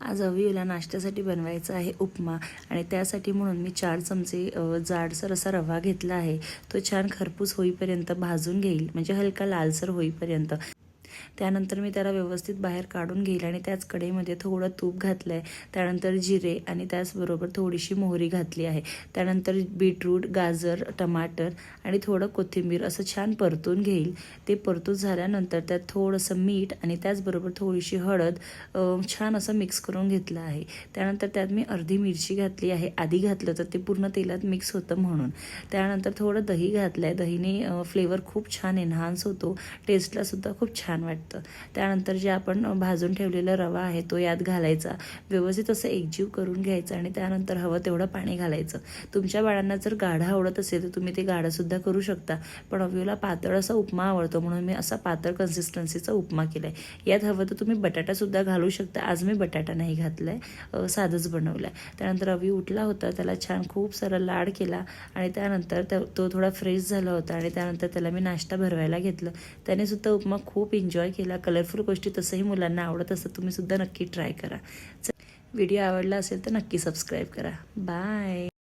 आज अवीला नाश्त्यासाठी बनवायचा आहे उपमा आणि त्यासाठी म्हणून मी 4 चमचे जाडसर असा रवा घेतला आहे। तो छान खरपूस होईपर्यंत भाजून घेईल, म्हणजे हलका लालसर होईपर्यंत। त्यानंतर मी त्याला व्यवस्थित बाहेर काढून घेईल आणि त्याच कढईमध्ये थोडं तूप घातलं आहे। त्यानंतर जिरे आणि त्याचबरोबर थोडीशी मोहरी घातली आहे। त्यानंतर बीटरूट, गाजर, टमाटर आणि थोडं कोथिंबीर असं छान परतून घेईल। ते परतून झाल्यानंतर त्यात थोडंसं मीठ आणि त्याचबरोबर थोडीशी हळद छान असं मिक्स करून घेतलं आहे। त्यानंतर त्यात मी अर्धी मिरची घातली आहे। आधी घातलं तर ते पूर्ण तेलात मिक्स होतं म्हणून। त्यानंतर थोडं दही घातलं आहे। दहीने फ्लेवर खूप छान एन्हान्स होतो, टेस्टला सुद्धा खूप छान वाटतं। त्यानंतर जे आपण भाजून ठेवलेला रवा आहे तो यात घालायचा, व्यवस्थित असं एकजीव करून घ्यायचं आणि त्यानंतर हवं तेवढं पाणी घालायचं। तुमच्या बाळांना जर गाढा आवडत असेल तर तुम्ही ते गाढा सुद्धा करू शकता, पण अवीला पातळ असा उपमा आवडतो म्हणून मी असा पातळ कन्सिस्टन्सीचा उपमा केलाय। यात हवं तर तुम्ही बटाटा सुद्धा घालू शकता। आज मी बटाटा नाही घातलाय, साधंच बनवलाय। त्यानंतर अवी उठला होता, त्याला छान खूप सारा लाड केला आणि त्यानंतर तो थोडा फ्रेश झाला होता आणि त्यानंतर त्याला मी नाश्ता भरवायला घेतलं। त्याने सुद्धा उपमा खूप एन्जॉय केला। कलरफुल गोष्टी तसंही मुलांना आवडत असतात, तुम्ही सुद्धा नक्की ट्राय करा। व्हिडिओ आवडला असेल तर नक्की सबस्क्राईब करा। बाय।